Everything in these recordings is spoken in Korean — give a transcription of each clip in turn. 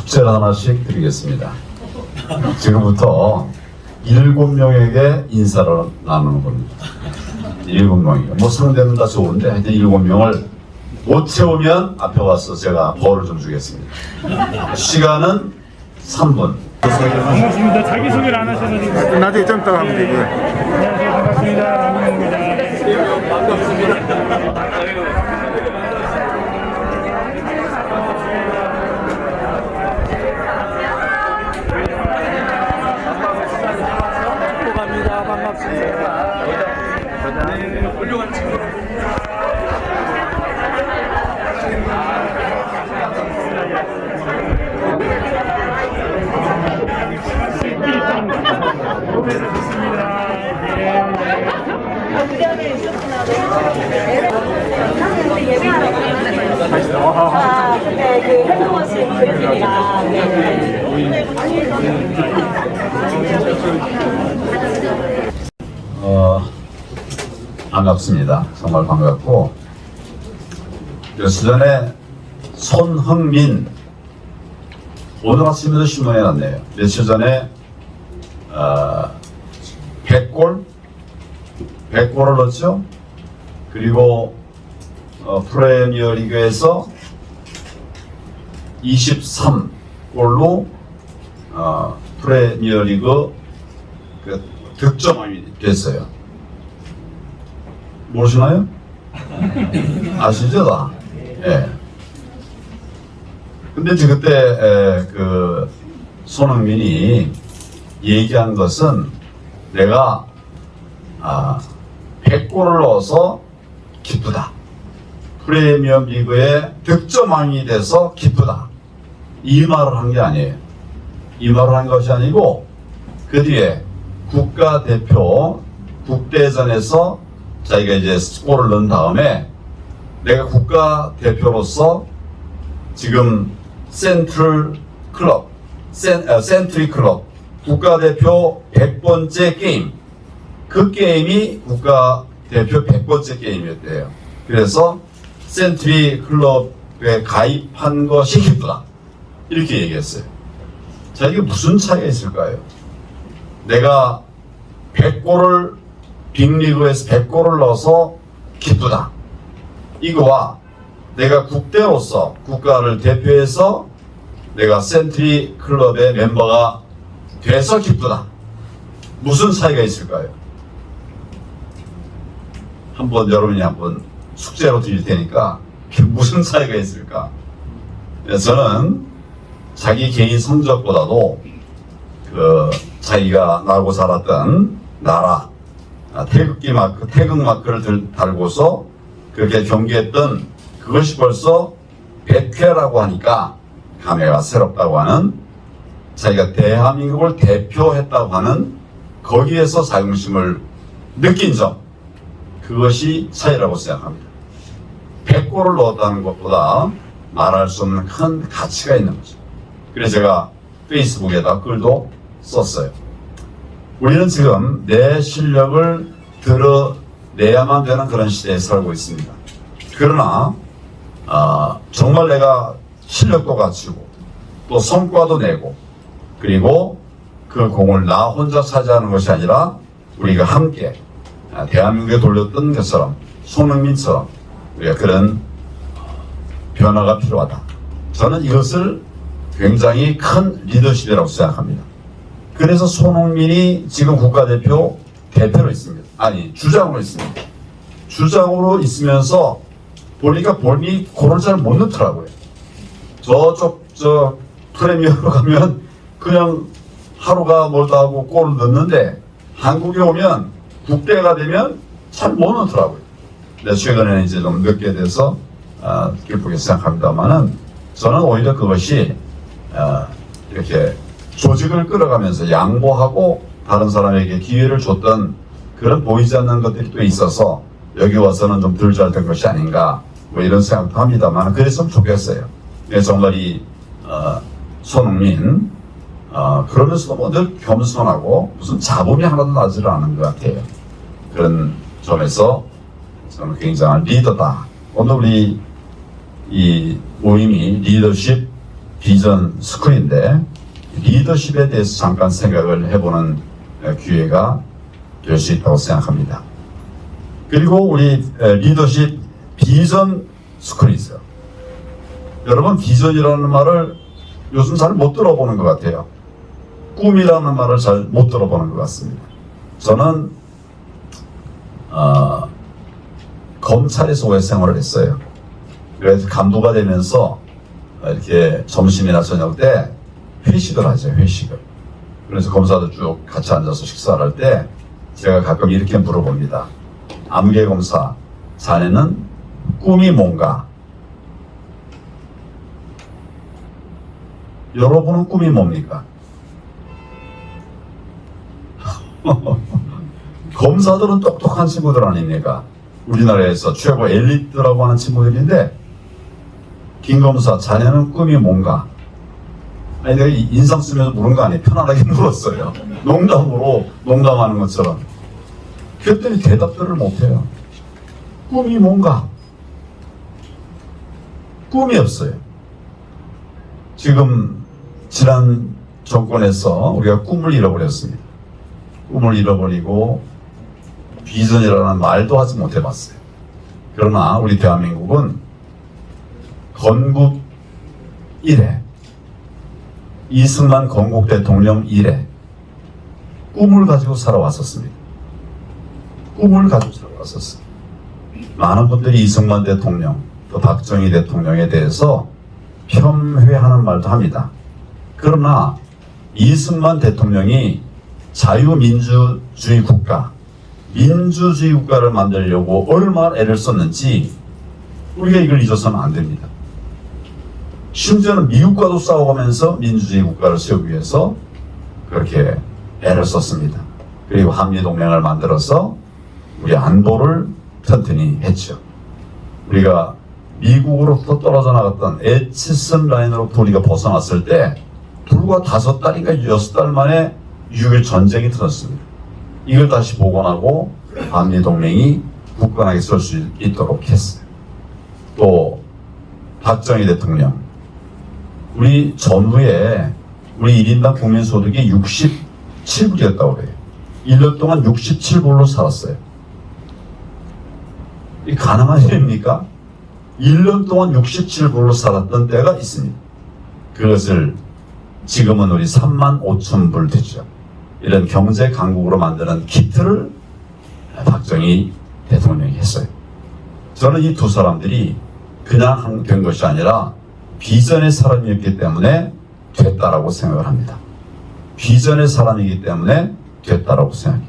숙제를 하나씩 드리겠습니다. 지금부터 7명에게 인사를 나누는 겁니다. 7명이요. 뭐 상대는 다 좋은데 하여튼 7명을 못 채우면 앞에 와서 제가 벌을 좀 주겠습니다. 시간은 3분. 반갑습니다. 자기소개를 안 하셔가지고. 나중에 좀 이따가 하면 되고요. 안녕하세요. 반갑습니다. 남은입니다. 네, 그 활동하신 그룹입니다. 반갑습니다. 정말 반갑고, 며칠 전에 손흥민, 오늘 아침에도 신문에 났네요. 며칠 전에 100골을 넣었죠. 그리고 프리미어리그에서 23골로 프리미어리그 그 득점왕이 됐어요. 모르시나요? 아시죠, 다? 예. 근데 이제 그때 그 손흥민이 얘기한 것은 내가 100골을 넣어서 기쁘다. 프리미엄 리그의 득점왕이 돼서 기쁘다. 이 말을 한 게 아니에요. 이 말을 한 것이 아니고 그 뒤에 국가대표 국대전에서 자기가 이제 골을 넣은 다음에 내가 국가대표로서 지금 센트리 클럽 국가대표 100번째 게임, 그 게임이 국가대표 100번째 게임이었대요. 그래서 센트리 클럽에 가입한 것이 기쁘다. 이렇게 얘기했어요. 자, 이게 무슨 차이가 있을까요? 내가 100골을 빅리그에서 100골을 넣어서 기쁘다. 이거와 내가 국대로서 국가를 대표해서 내가 센트리 클럽의 멤버가 돼서 기쁘다. 무슨 차이가 있을까요? 여러분이 한번 숙제로 드릴 테니까 무슨 차이가 있을까? 저는 자기 개인 성적보다도 그 자기가 나고 자랐던 나라 태극 마크를 달고서 그렇게 경기했던 그것이 벌써 100회라고 하니까 감회가 새롭다고 하는, 자기가 대한민국을 대표했다고 하는 거기에서 자긍심을 느낀 점, 그것이 차이라고 생각합니다. 100골을 넣었다는 것보다 말할 수 없는 큰 가치가 있는 거죠. 그래서 제가 페이스북에다 글도 썼어요. 우리는 지금 내 실력을 드러내야만 되는 그런 시대에 살고 있습니다. 그러나 정말 내가 실력도 갖추고 또 성과도 내고 그리고 그 공을 나 혼자 차지하는 것이 아니라 우리가 함께 대한민국에 돌렸던 것처럼 손흥민처럼 우리가 그런 변화가 필요하다. 저는 이것을 굉장히 큰 리더십이라고 생각합니다. 그래서 손흥민이 지금 국가대표 대표로 있습니다. 아니, 주장으로 있습니다. 주장으로 있으면서 보니까 본인이 골을 잘 못 넣더라고요. 저쪽 프리미어로 가면 그냥 하루가 멀다 하고 골을 넣는데 한국에 오면 국대가 되면 잘 못 넣더라고요. 근데 최근에는 이제 좀 늦게 돼서 기쁘게 생각합니다만은 저는 오히려 그것이 이렇게 조직을 끌어가면서 양보하고 다른 사람에게 기회를 줬던 그런 보이지 않는 것들이 또 있어서 여기 와서는 좀 덜 잘 된 것이 아닌가 뭐 이런 생각도 합니다만 그랬으면 좋겠어요. 정말 이 손흥민 그러면서도 뭐 늘 겸손하고 무슨 자본이 하나도 나지를 않은 것 같아요. 그런 점에서 저는 굉장한 리더다. 오늘 우리 이 모임이 리더십 비전 스쿨인데 리더십에 대해서 잠깐 생각을 해보는 기회가 될 수 있다고 생각합니다. 그리고 우리 리더십 비전 스쿨이 있어요. 여러분, 비전이라는 말을 요즘 잘 못 들어보는 것 같아요. 꿈이라는 말을 잘 못 들어보는 것 같습니다. 저는 검찰에서 오래 생활을 했어요. 그래서 간부가 되면서 이렇게 점심이나 저녁 때 회식을 하죠, 회식을. 그래서 검사들 쭉 같이 앉아서 식사를 할 때 제가 가끔 이렇게 물어봅니다. 아무개 검사, 자네는 꿈이 뭔가? 여러분은 꿈이 뭡니까? 검사들은 똑똑한 친구들 아닙니까? 우리나라에서 최고 엘리트라고 하는 친구들인데, 김 검사, 자네는 꿈이 뭔가? 아니, 내가 인상 쓰면서 물은 거 아니에요. 편안하게 물었어요. 농담으로, 농담하는 것처럼. 그랬더니 대답들을 못해요. 꿈이 뭔가? 꿈이 없어요. 지금 지난 정권에서 우리가 꿈을 잃어버렸습니다. 꿈을 잃어버리고 비전이라는 말도 하지 못해봤어요. 그러나 우리 대한민국은 건국 이래, 이승만 건국 대통령 이래 꿈을 가지고 살아왔었습니다. 꿈을 가지고 살아왔었어요. 많은 분들이 이승만 대통령, 또 박정희 대통령에 대해서 폄훼하는 말도 합니다. 그러나 이승만 대통령이 자유민주주의 국가, 민주주의 국가를 만들려고 얼마나 애를 썼는지 우리가 이걸 잊어서는 안 됩니다. 심지어는 미국과도 싸워가면서 민주주의 국가를 세우기 위해서 그렇게 애를 썼습니다. 그리고 한미동맹을 만들어서 우리 안보를 튼튼히 했죠. 우리가 미국으로부터 떨어져 나갔던 에치슨 라인으로부터 우리가 벗어났을 때 불과 5달인가 6달 만에 6.25 전쟁이 터졌습니다. 이걸 다시 복원하고 한미동맹이 굳건하게 설 수 있도록 했어요. 또 박정희 대통령, 우리 전후에 우리 1인당 국민소득이 67불이었다고 그래요. 1년 동안 67불로 살았어요. 이 가능한 일입니까? 1년 동안 67불로 살았던 때가 있습니다. 그것을 지금은 우리 35,000불 되죠. 이런 경제 강국으로 만드는 기틀을 박정희 대통령이 했어요. 저는 이 두 사람들이 그냥 된 것이 아니라 비전의 사람이었기 때문에 됐다라고 생각을 합니다. 비전의 사람이기 때문에 됐다라고 생각해요.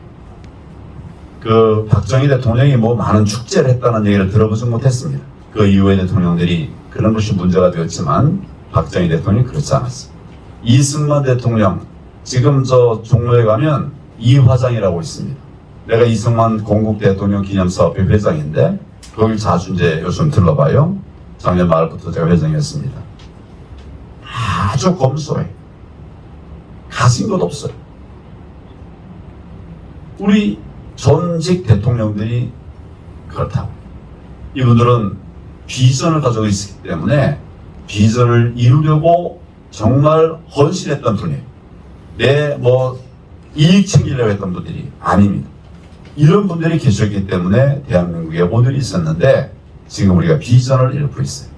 그 박정희 대통령이 뭐 많은 축제를 했다는 얘기를 들어보지 못했습니다. 그 이후의 대통령들이 그런 것이 문제가 되었지만 박정희 대통령이 그렇지 않았어요. 이승만 대통령, 지금 저 종로에 가면 이화장이라고 있습니다. 내가 이승만 건국 대통령 기념사업회 회장인데 거길 자주 이제 요즘 들러봐요. 작년 말부터 제가 회장이었습니다. 아주 검소해. 가진 것 없어요. 우리 전직 대통령들이 그렇다고. 이분들은 비전을 가지고 있기 때문에 비전을 이루려고 정말 헌신했던 분이에요. 내 이익 챙기려고 했던 분들이 아닙니다. 이런 분들이 계셨기 때문에 대한민국에 오늘이 있었는데 지금 우리가 비전을 잃고 있어요.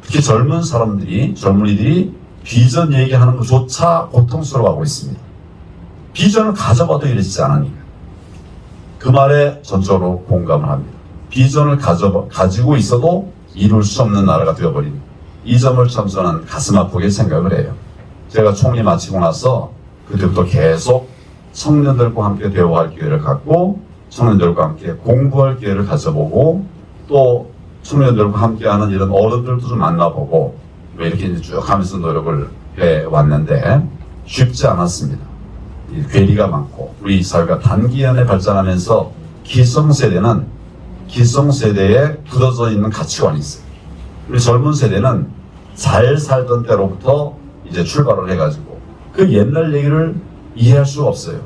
특히 젊은 사람들이, 젊은이들이 비전 얘기하는 것조차 고통스러워하고 있습니다. 비전을 가져봐도 이러지 않으니까. 그 말에 전적으로 공감을 합니다. 비전을 가지고 있어도 이룰 수 없는 나라가 되어버린 이 점을 참 저는 가슴 아프게 생각을 해요. 제가 총리 마치고 나서 그때부터 계속 청년들과 함께 대화할 기회를 갖고 청년들과 함께 공부할 기회를 가져보고 또 청년들과 함께하는 이런 어른들도 좀 만나보고 이렇게 이제 쭉 하면서 노력을 해왔는데 쉽지 않았습니다. 괴리가 많고 우리 사회가 단기간에 발전하면서 기성세대에 굳어져 있는 가치관이 있어요. 우리 젊은 세대는 잘 살던 때로부터 이제 출발을 해가지고 그 옛날 얘기를 이해할 수가 없어요.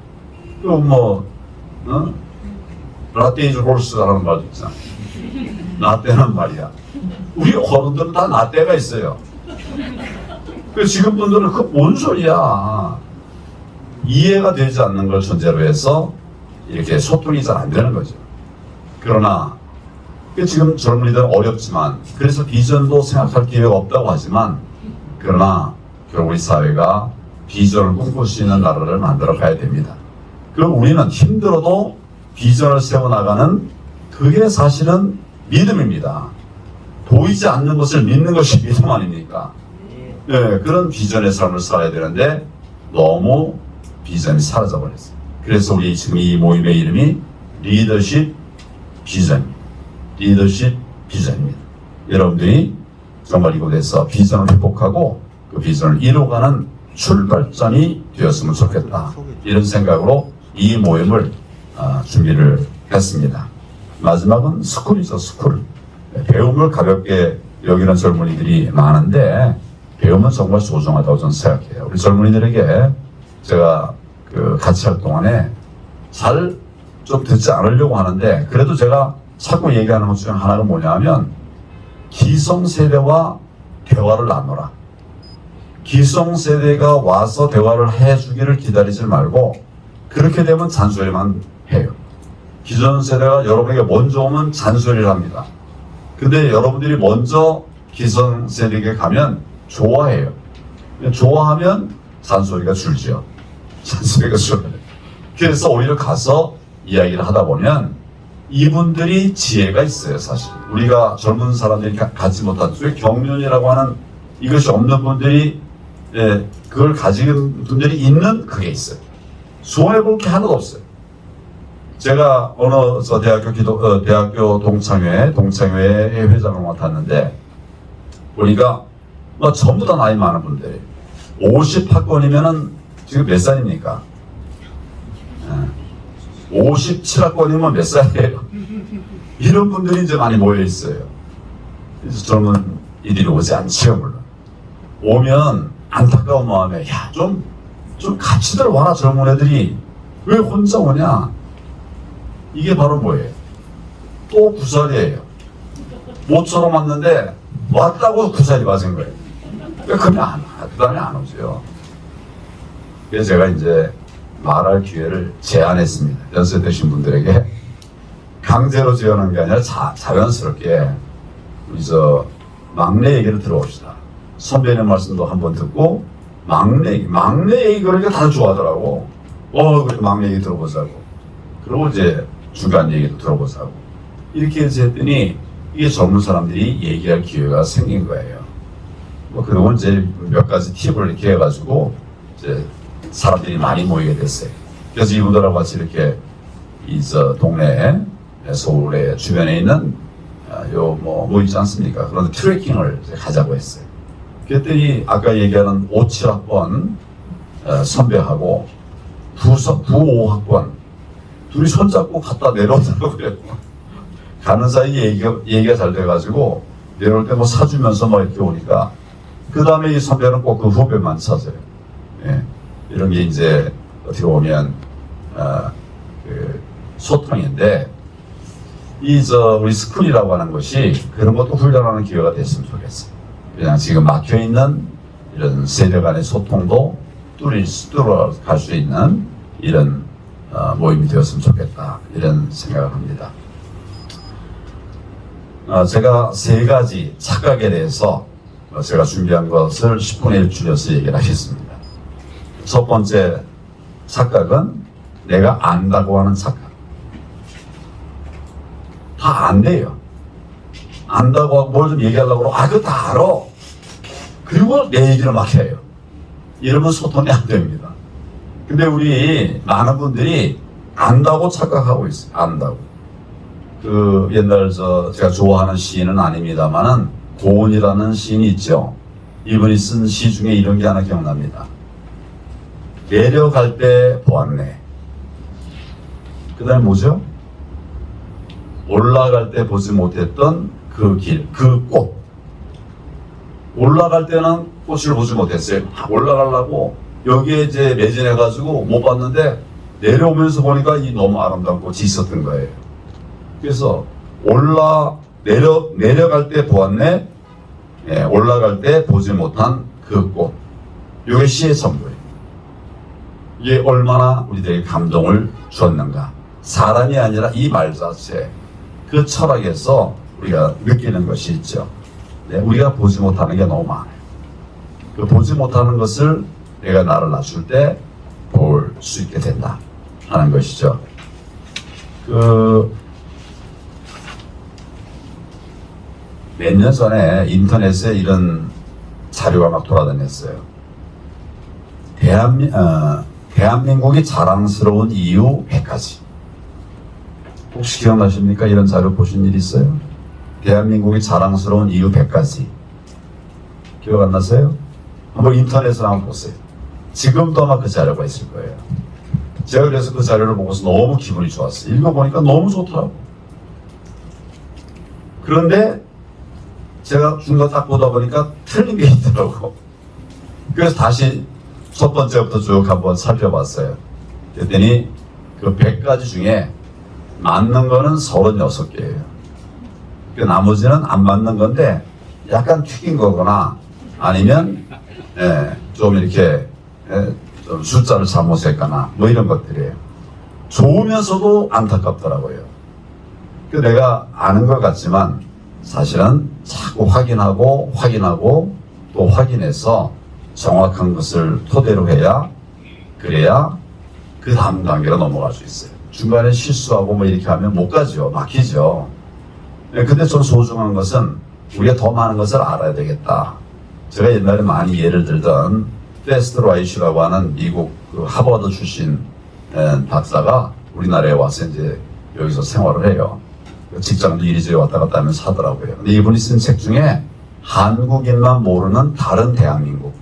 라떼 이즈 홀스라는 말도 있잖아. 라떼는 말이야. 우리 어른들은 다 라떼가 있어요. 그 지금 분들은 그 뭔 소리야. 이해가 되지 않는 걸 전제로 해서 이렇게 소통이 잘 안 되는 거죠. 그러나 지금 젊은이들은 어렵지만 그래서 비전도 생각할 기회가 없다고 하지만 그러나 결국 우리 사회가 비전을 꿈꿀 수 있는 나라를 만들어 가야 됩니다. 그럼 우리는 힘들어도 비전을 세워나가는 그게 사실은 믿음입니다. 보이지 않는 것을 믿는 것이 믿음 아닙니까? 네, 그런 비전의 삶을 살아야 되는데 너무 비전이 사라져 버렸어요. 그래서 우리 지금 이 모임의 이름이 리더십 비전입니다. 리더십 비전입니다. 여러분들이 정말 이곳에서 비전을 회복하고 그 비전을 이루어가는 출발점이 되었으면 좋겠다. 이런 생각으로 이 모임을 준비를 했습니다. 마지막은 스쿨이죠, 스쿨. 배움을 가볍게 여기는 젊은이들이 많은데 배움은 정말 소중하다고 저는 생각해요. 우리 젊은이들에게 제가 같이 할 동안에 잘 좀 듣지 않으려고 하는데 그래도 제가 자꾸 얘기하는 것 중에 하나가 뭐냐면 기성세대와 대화를 나누라. 기성세대가 와서 대화를 해주기를 기다리지 말고 그렇게 되면 잔소리만 해요. 기성세대가 여러분에게 먼저 오면 잔소리를 합니다. 근데 여러분들이 먼저 기성세대에게 가면 좋아해요. 좋아하면 잔소리가 줄죠. 잔소리가 줄어요. 그래서 오히려 가서 이야기를 하다 보면 이분들이 지혜가 있어요. 사실 우리가 젊은 사람들이 갖지 못한 소위 경륜이라고 하는 이것이 없는 분들이 그걸 가진 분들이 있는 그게 있어요. 손해볼 게 하나도 없어요. 제가 어느 대학교 동창회 회장을 맡았는데 보니까 전부 다 나이 많은 분들이 50학번이면은 지금 몇 살입니까? 57학번이면 몇 살이에요? 이런 분들이 이제 많이 모여 있어요. 그래서 젊은 이들이 오지 않지요, 물론. 오면 안타까운 마음에, 야, 좀 같이들 와라, 젊은 애들이. 왜 혼자 오냐? 이게 바로 뭐예요? 또 구살이에요. 모처럼 왔는데, 왔다고 구살이 맞은 거예요. 그러면 그 다음에 안 오죠. 그래서 제가 이제 말할 기회를 제안했습니다. 연세되신 분들에게. 강제로 제안한 게 아니라 자연스럽게 우리 막내 얘기를 들어봅시다. 선배님 말씀도 한번 듣고 막내 얘기 그러니까 다들 좋아하더라고. 그래 막내 얘기 들어보자고. 그리고 이제 중간 얘기도 들어보자고. 이렇게 해서 했더니 이게 젊은 사람들이 얘기할 기회가 생긴 거예요. 그리고 이제 몇 가지 팁을 이렇게 해가지고 이제 사람들이 많이 모이게 됐어요. 그래서 이분들하고 같이 이렇게 동네에 서울의 주변에 있는 뭐 있지 않습니까? 그런데 트레킹을 가자고 했어요. 그랬더니 아까 얘기하는 5, 7학번 선배하고 9, 5학번 둘이 손잡고 갔다 내려오더라고요. 가는 사이에 얘기가 잘 돼가지고 내려올 때 뭐 사주면서 뭐 이렇게 오니까 그 다음에 이 선배는 꼭 그 후배만 찾아요. 예. 이런 게 이제 어떻게 보면 소통인데 우리 스쿨이라고 하는 것이 그런 것도 훈련하는 기회가 됐으면 좋겠어요. 그냥 지금 막혀있는 이런 세대 간의 소통도 뚫어갈 수 있는 이런 모임이 되었으면 좋겠다 이런 생각을 합니다. 제가 세 가지 착각에 대해서 제가 준비한 것을 10분의 1 줄여서 얘기를 하겠습니다. 첫 번째 착각은 내가 안다고 하는 착각. 다 안돼요. 안다고 뭘 좀 얘기하려고 그러고 그거 다 알아. 그리고 내 얘기를 막 해요. 이러면 소통이 안 됩니다. 근데 우리 많은 분들이 안다고 착각하고 있어요. 안다고. 옛날 제가 좋아하는 시인은 아닙니다만은 고은이라는 시인이 있죠. 이분이 쓴 시 중에 이런 게 하나 기억납니다. 내려갈 때 보았네. 그 다음에 뭐죠? 올라갈 때 보지 못했던 그 길, 그 꽃. 올라갈 때는 꽃을 보지 못했어요. 올라가려고 여기에 이제 매진해가지고 못 봤는데 내려오면서 보니까 이 너무 아름다운 꽃이 있었던 거예요. 그래서 내려갈 때 보았네. 올라갈 때 보지 못한 그 꽃. 이게 시의 전부예요. 이게 얼마나 우리들에게 감동을 주었는가. 사람이 아니라 이 말 자체, 그 철학에서 우리가 느끼는 것이 있죠. 네, 우리가 보지 못하는 게 너무 많아요. 그 보지 못하는 것을 내가 나를 낮출 때 볼 수 있게 된다 하는 것이죠. 몇 년 전에 인터넷에 이런 자료가 막 돌아다녔어요. 대한민국이 자랑스러운 이유 100가지. 혹시 기억나십니까? 이런 자료 보신 일 있어요? 대한민국이 자랑스러운 이유 100가지. 기억 안 나세요? 한번 인터넷에 한번 보세요. 지금도 아마 그 자료가 있을 거예요. 제가 그래서 그 자료를 보고서 너무 기분이 좋았어요. 읽어보니까 너무 좋더라고요. 그런데 제가 중간 딱 보다 보니까 틀린 게 있더라고. 그래서 다시 첫 번째부터 쭉 한번 살펴봤어요. 그랬더니 그 100가지 중에 맞는 거는 36개예요. 그 나머지는 안 맞는 건데 약간 튀긴 거거나 아니면 좀 이렇게 좀 숫자를 잘못했거나 뭐 이런 것들이에요. 좋으면서도 안타깝더라고요. 그 내가 아는 것 같지만 사실은 자꾸 확인하고 또 확인해서 정확한 것을 토대로 해야 그래야 그 다음 단계로 넘어갈 수 있어요. 중간에 실수하고 뭐 이렇게 하면 못 가죠. 막히죠. 근데 좀 소중한 것은 우리가 더 많은 것을 알아야 되겠다. 제가 옛날에 많이 예를 들던 페스트 라이슈라고 하는 미국 그 하버드 출신 박사가 우리나라에 와서 이제 여기서 생활을 해요. 직장도 이리저리 왔다 갔다 하면서 하더라고요. 근데 이분이 쓴 책 중에 한국인만 모르는 다른 대한민국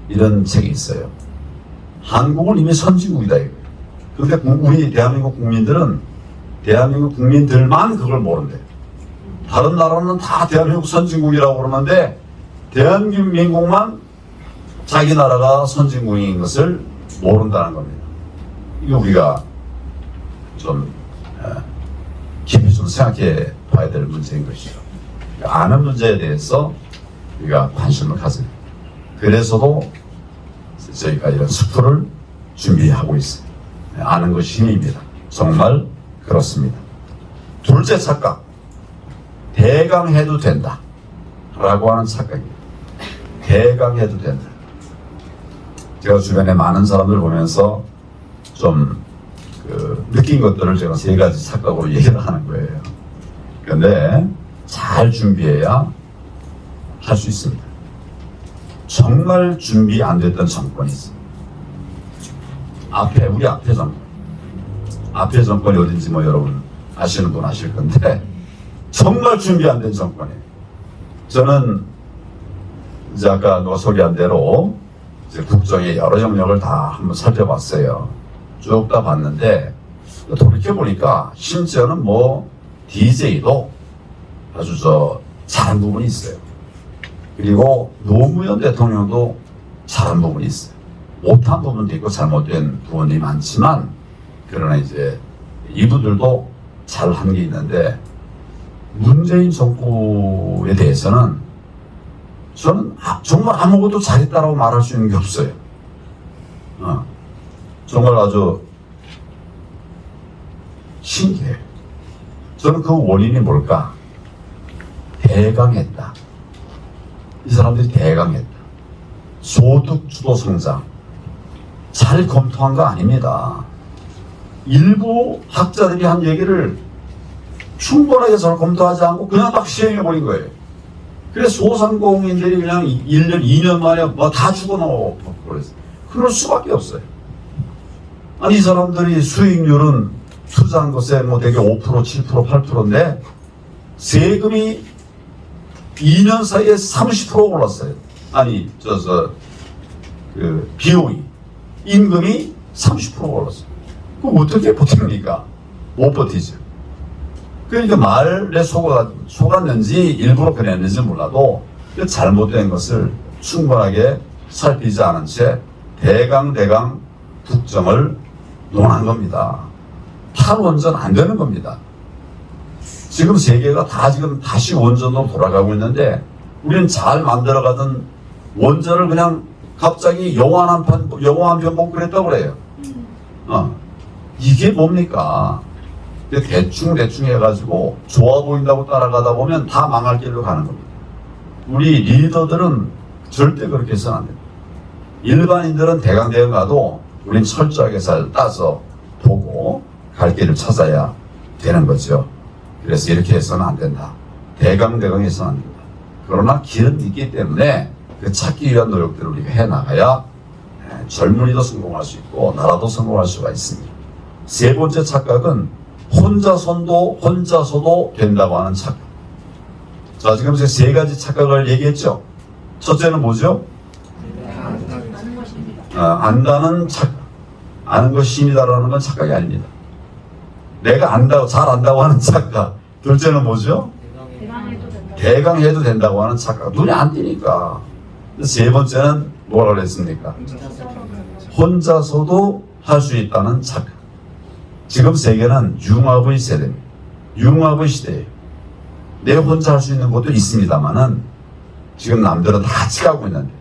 이런 책이 있어요. 한국은 이미 선진국이다 이거예요. 그런데 우리 대한민국 국민들만 그걸 모른대요. 다른 나라는 다 대한민국 선진국이라고 그러는데 대한민국만 자기 나라가 선진국인 것을 모른다는 겁니다. 이거 우리가 좀 깊이 좀 생각해 봐야 될 문제인 것이죠. 아는 문제에 대해서 우리가 관심을 가져요. 그래서도 저희가 이런 스쿨을 준비하고 있어요. 아는 것이 힘입니다. 정말 그렇습니다. 둘째 착각, 대강해도 된다 라고 하는 착각입니다. 대강해도 된다. 제가 주변에 많은 사람들 보면서 좀 느낀 것들을 제가 3가지 착각으로 얘기를 하는 거예요. 그런데 잘 준비해야 할 수 있습니다. 정말 준비 안 됐던 정권이 있어요. 우리 앞에 정권. 앞에 정권이 어딘지 뭐 여러분 아시는 분 아실 건데 정말 준비 안 된 정권이에요. 저는 이제 아까 누가 소개한 대로 이제 국정의 여러 영역을 다 한번 살펴봤어요. 쭉 다 봤는데 돌이켜보니까 심지어는 뭐 DJ도 아주 잘한 부분이 있어요. 그리고 노무현 대통령도 잘한 부분이 있어요. 못한 부분도 있고 잘못된 부분이 많지만 그러나 이제 이분들도 잘한 게 있는데 문재인 정부에 대해서는 저는 정말 아무것도 잘했다라고 말할 수 있는 게 없어요. 정말 아주 신기해요. 저는 그 원인이 뭘까? 대강했다. 이 사람들이 대강했다. 소득 주도 성장. 잘 검토한 거 아닙니다. 일부 학자들이 한 얘기를 충분하게 잘 검토하지 않고 그냥 딱 시행해버린 거예요. 그래서 소상공인들이 그냥 1년, 2년 만에 뭐 다 죽어나오고 그랬어요. 그럴 수밖에 없어요. 아니, 이 사람들이 수익률은 투자한 것에 뭐 되게 5%, 7%, 8%인데 세금이 2년 사이에 30% 올랐어요. 아니, 비용이, 임금이 30% 올랐어요. 그럼 어떻게 버팁니까? 못 버티죠. 그러니까 말에 속았는지 일부러 그랬는지 몰라도 그 잘못된 것을 충분하게 살피지 않은 채 대강 국정을 논한 겁니다. 탈원전 안 되는 겁니다. 지금 세계가 다 지금 다시 원전으로 돌아가고 있는데 우리는 잘 만들어가던 원전을 그냥 갑자기 영화 한 편 보고 그랬다고 그래요. 이게 뭡니까? 대충 해가지고 좋아 보인다고 따라가다 보면 다 망할 길로 가는 겁니다. 우리 리더들은 절대 그렇게 해서는 안 됩니다. 일반인들은 대강 가도 우린 철저하게 잘 따서 보고 갈 길을 찾아야 되는 거죠. 그래서 이렇게 해서는 안 된다. 대강 해서는 안 된다. 그러나 길은 있기 때문에 그 찾기 위한 노력들을 우리가 해나가야 젊은이도 성공할 수 있고 나라도 성공할 수가 있습니다. 세 번째 착각은 혼자서도 된다고 하는 착각. 자, 지금 제가 세 가지 착각을 얘기했죠. 첫째는 뭐죠? 안다는 착각. 아는 것이 힘이다라는 건 착각이 아닙니다. 내가 안다고, 잘 안다고 하는 착각. 둘째는 뭐죠? 대강해도 된다고 하는 착각. 눈이 안 띄니까. 세 번째는 뭐라 그랬습니까? 혼자서도 할 수 있다는 착각. 지금 세계는 융합의 세대입니다. 융합의 시대예요. 내 혼자 할 수 있는 것도 있습니다만은 지금 남들은 다 같이 가고 있는데,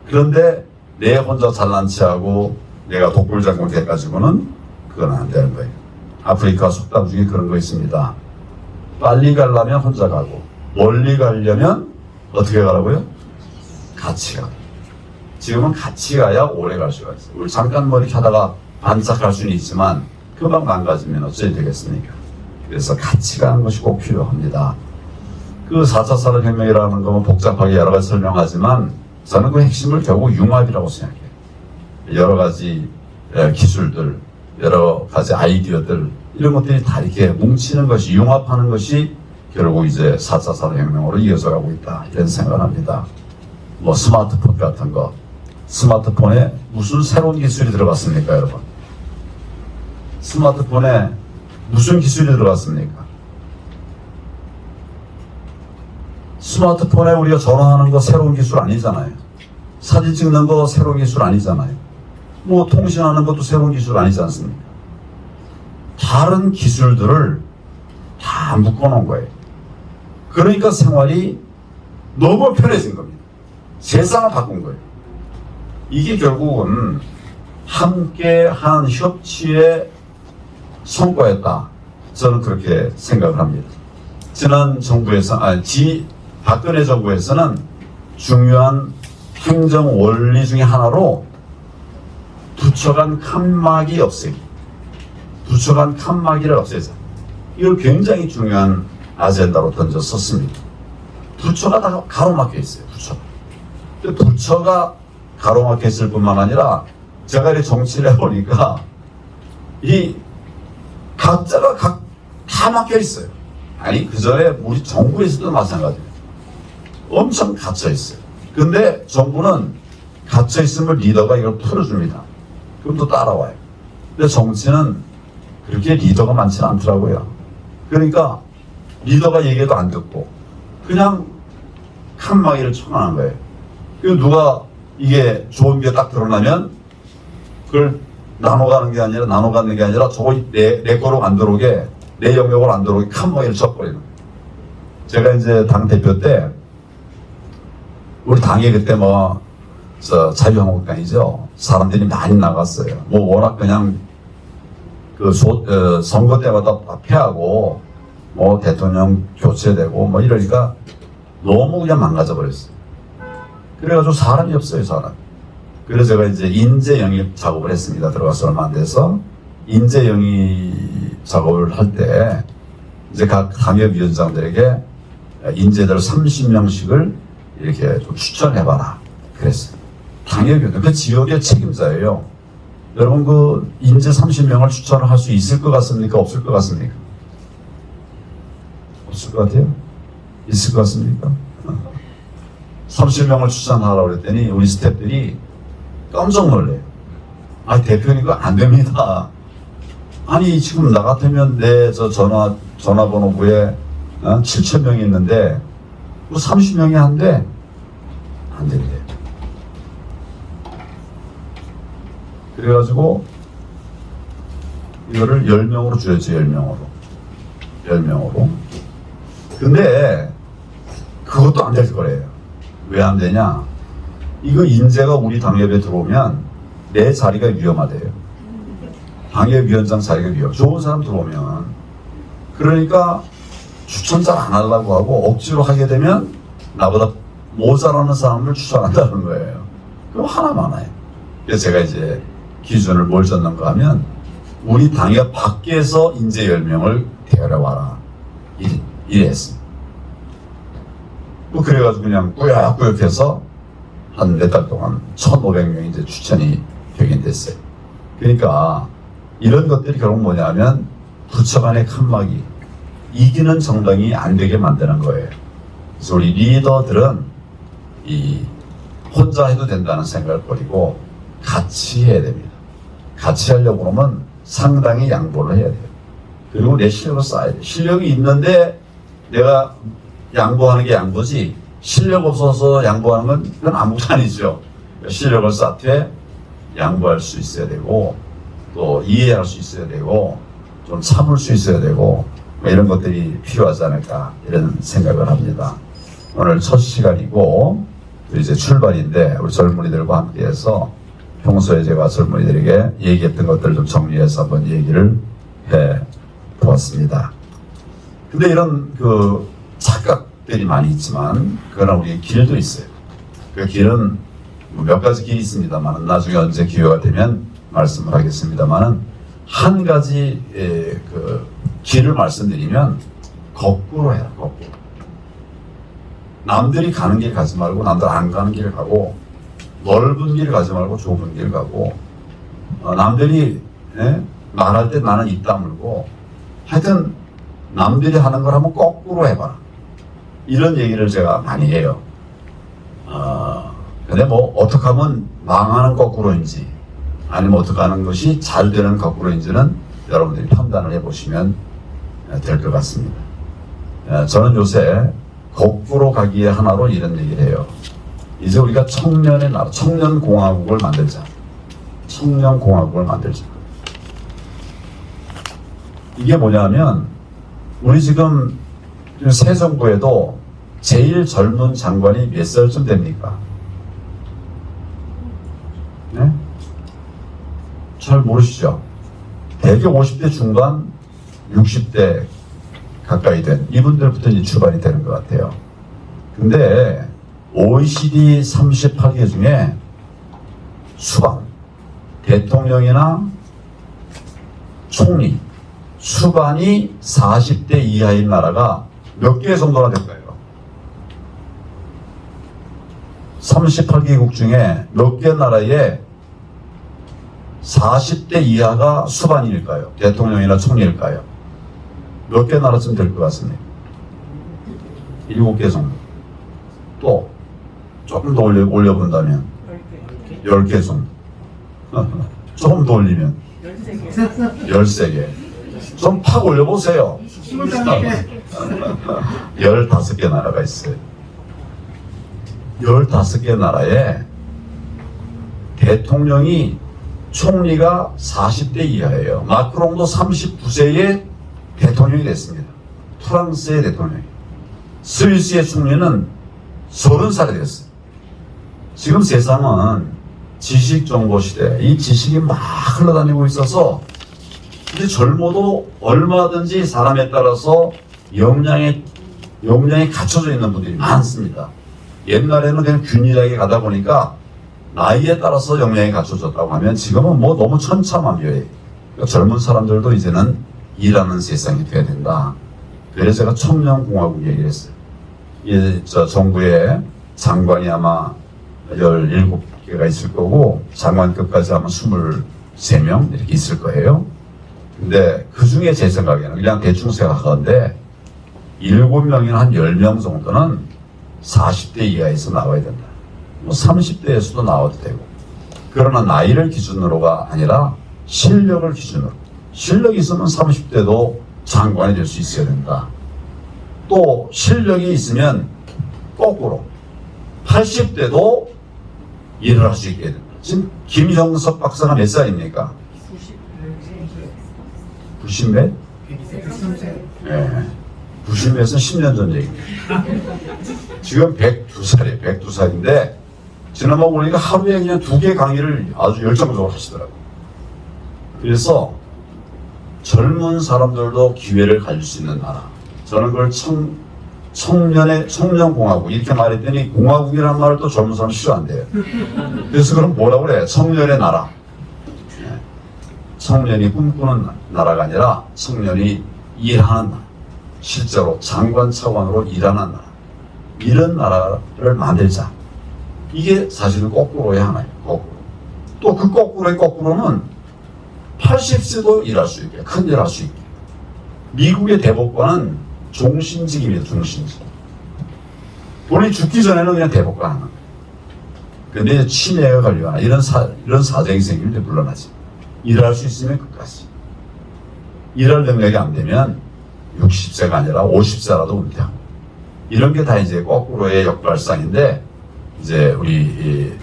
그런데 내 혼자 잘난 체하고 내가 독불장군 돼가지고는 그건 안 되는 거예요. 아프리카 속담 중에 그런 거 있습니다. 빨리 가려면 혼자 가고 멀리 가려면 어떻게 가라고요? 같이 가. 지금은 같이 가야 오래 갈 수가 있어요. 우리 잠깐 뭐 이렇게 하다가 반짝할 수는 있지만 금방 망가지면 어찌 되겠습니까? 그래서 같이 가는 것이 꼭 필요합니다. 그 4차 산업혁명이라는 거는 복잡하게 여러 가지 설명하지만 저는 그 핵심을 결국 융합이라고 생각해요. 여러 가지 기술들, 여러 가지 아이디어들, 이런 것들이 다 이렇게 뭉치는 것이, 융합하는 것이 결국 이제 4차 산업혁명으로 이어져 가고 있다, 이런 생각을 합니다. 뭐 스마트폰 같은 거, 스마트폰에 무슨 새로운 기술이 들어갔습니까, 여러분? 스마트폰에 무슨 기술이 들어갔습니까? 스마트폰에 우리가 전화하는 거 새로운 기술 아니잖아요. 사진 찍는 거 새로운 기술 아니잖아요. 뭐 통신하는 것도 새로운 기술 아니지 않습니까? 다른 기술들을 다 묶어놓은 거예요. 그러니까 생활이 너무 편해진 겁니다. 세상을 바꾼 거예요. 이게 결국은 함께한 협치의 성과였다. 저는 그렇게 생각을 합니다. 지난 정부에서, 박근혜 정부에서는 중요한 행정 원리 중에 하나로 부처 간 칸막이 없애기. 부처 간 칸막이를 없애자. 이걸 굉장히 중요한 아젠다로 던졌었습니다. 부처가 다 가로막혀 있어요. 부처가 가로막혀 있을 뿐만 아니라 제가 이렇게 정치를 해보니까 이 각자가 다 막혀 있어요. 아니, 그 전에 우리 정부에서도 마찬가지예요. 엄청 갇혀 있어요. 근데 정부는 갇혀 있으면 리더가 이걸 풀어줍니다. 그럼 또 따라와요. 근데 정치는 그렇게 리더가 많지는 않더라고요. 그러니까 리더가 얘기해도 안 듣고 그냥 칸막이를 쳐나가는 거예요. 그리고 누가 이게 좋은 게 딱 드러나면 그걸 나눠 가는 게 아니라 저거 내 거로 안 들어오게, 내 영역으로 안 들어오게 칸막이를 쳐버리는 거예요. 제가 이제 당대표 때 우리 당이 그때 자유한국당이죠. 사람들이 많이 나갔어요. 뭐 워낙 그냥 선거 때마다 패하고 뭐 대통령 교체되고 뭐 이러니까 너무 그냥 망가져 버렸어요. 그래가지고 사람이 없어요, 사람. 그래서 제가 이제 인재 영입 작업을 했습니다. 들어가서 얼마 안 돼서 인재 영입 작업을 할 때 이제 각 당협위원장들에게 인재들 30명씩을 이렇게 좀 추천해봐라 그랬어요. 당협위원장, 그 지역의 책임자예요. 여러분, 그 인재 30명을 추천을 할 수 있을 것 같습니까? 없을 것 같습니까? 없을 것 같아요? 있을 것 같습니까? 30명을 추천하라고 그랬더니 우리 스태프들이 깜짝 놀래요. 아니, 대표님 그거 안 됩니다. 아니, 지금 나 같으면 내 전화번호부에 7,000명이 있는데 뭐 30명이 한대? 안 된대요. 그래가지고 이거를 10명으로 줄였죠. 10명으로. 근데 그것도 안 될 거래요. 왜 안 되냐? 이거 인재가 우리 당협에 들어오면 내 자리가 위험하대요. 당협위원장 자리가 위험. 좋은 사람 들어오면. 그러니까 추천 잘 안 하려고 하고 억지로 하게 되면 나보다 모자라는 사람을 추천한다는 거예요. 그럼 하나만 해요. 그래서 제가 이제 기준을 뭘 줬는가 하면 우리 당협 밖에서 인재 10명을 데려와라. 이랬습니다. 뭐 그래가지고 그냥 꾸역꾸역 해서 한 몇 달 동안 1,500명이 이제 추천이 되긴 됐어요. 그러니까 이런 것들이 결국 뭐냐면 부처 간의 칸막이, 이기는 정당이 안 되게 만드는 거예요. 그래서 우리 리더들은 이 혼자 해도 된다는 생각을 버리고 같이 해야 됩니다. 같이 하려고 하면 상당히 양보를 해야 돼요. 그리고 내 실력을 쌓아야 돼요. 실력이 있는데 내가 양보하는 게 양보지, 실력 없어서 양보하는 건 그건 아무것도 아니죠. 실력을 쌓되 양보할 수 있어야 되고 또 이해할 수 있어야 되고 좀 참을 수 있어야 되고 이런 것들이 필요하지 않을까 이런 생각을 합니다. 오늘 첫 시간이고 이제 출발인데 우리 젊은이들과 함께해서 평소에 제가 젊은이들에게 얘기했던 것들을 좀 정리해서 한번 얘기를 해 보았습니다. 근데 이런 그 착각들이 많이 있지만 그러나 우리의 길도 있어요. 그 길은 몇 가지 길이 있습니다만 나중에 언제 기회가 되면 말씀을 하겠습니다만 한 가지 그 길을 말씀드리면 거꾸로 해라. 거꾸로. 남들이 가는 길 가지 말고 남들 안 가는 길 가고 넓은 길 가지 말고 좁은 길 가고 남들이 말할 때 나는 입 다물고 하여튼 남들이 하는 걸 한번 거꾸로 해봐라. 이런 얘기를 제가 많이 해요. 근데 뭐 어떻게 하면 망하는 거꾸로인지 아니면 어떻게 하는 것이 잘 되는 거꾸로인지는 여러분들이 판단을 해보시면 될 것 같습니다. 저는 요새 거꾸로 가기의 하나로 이런 얘기를 해요. 이제 우리가 청년의 나라, 청년공화국을 만들자. 청년공화국을 만들자. 이게 뭐냐면 우리 지금 새 정부에도 제일 젊은 장관이 몇 살쯤 됩니까? 네? 잘 모르시죠? 대개 50대 중반, 60대 가까이 된 이분들부터 이제 출발이 되는 것 같아요. 근데 OECD 38개 중에 수반, 대통령이나 총리, 수반이 40대 이하인 나라가 몇 개 정도나 될까요? 38개국 중에 몇 개 나라에 40대 이하가 수반일까요? 대통령이나 총리일까요? 몇 개 나라쯤 될 것 같습니다. 7개 정도. 또 조금 더 올려본다면 10개 정도. 조금 더 올리면 13개. 좀 팍 올려보세요. 15개 나라가 있어요. 15개 나라에 대통령이 총리가 40대 이하예요. 마크롱도 39세에 대통령이 됐습니다. 프랑스의 대통령이. 스위스의 총리는 30살이 됐어요. 지금 세상은 지식 정보 시대, 이 지식이 막 흘러다니고 있어서 이제 젊어도 얼마든지 사람에 따라서 역량에 갖춰져 있는 분들이 많습니다. 옛날에는 그냥 균일하게 가다 보니까 나이에 따라서 역량이 갖춰졌다고 하면 지금은 뭐 너무 천차만별이에요. 그러니까 젊은 사람들도 이제는 일하는 세상이 돼야 된다. 그래서 제가 청년공화국 얘기를 했어요. 저 정부의 장관이 아마 17개가 있을 거고 장관급까지 하면 23명 이렇게 있을 거예요. 근데 그 중에 제 생각에는 그냥 대충 생각하는데 7명이나 한 10명 정도는 40대 이하에서 나와야 된다. 뭐 30대에서도 나와도 되고. 그러나 나이를 기준으로가 아니라 실력을 기준으로. 실력이 있으면 30대도 장관이 될 수 있어야 된다. 또 실력이 있으면 거꾸로 80대도 일을 할 수 있게 된다. 지금 김형석 박사가 몇 살입니까? 90몇? 네. 90몇은 10년 전 얘기입니다. 지금 102살이에요. 102살인데 지난번 보니까 하루에 그냥 2개 강의를 아주 열정적으로 하시더라고요. 그래서 젊은 사람들도 기회를 가질 수 있는 나라. 저는 그걸 청년공화국 이렇게 말했더니 공화국이라는 말을 또 젊은 사람 싫어한대요. 그래서 그럼 뭐라고 그래? 청년의 나라. 청년이 꿈꾸는 나라가 아니라 청년이 일하는 나라. 실제로 장관 차관으로 일하는 나라. 이런 나라를 만들자. 이게 사실은 거꾸로의 하나예요. 거꾸로. 또 그 거꾸로의 거꾸로는 80세도 일할 수 있게, 큰 일 할 수 있게. 미국의 대법관은 종신직입니다. 종신직. 본인이 죽기 전에는 그냥 대법관 하는 거예요. 근데 치매가 걸리거나 이런 사정이 생기면 물러나지. 일할 수 있으면 끝까지. 일할 능력이 안 되면 60세가 아니라 50세라도 은퇴하고. 이런 게 다 이제 거꾸로의 역발상인데, 이제 우리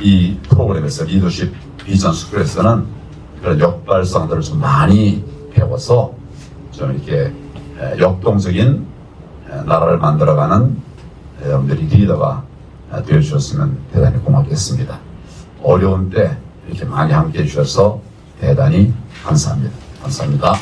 이 프로그램에서 리더십 비전 스쿨에서는 그런 역발상들을 좀 많이 배워서 좀 이렇게 역동적인 나라를 만들어가는 여러분들이 리더가 되어주셨으면 대단히 고맙겠습니다. 어려운 때 이렇게 많이 함께 해주셔서 대단히 감사합니다. 감사합니다.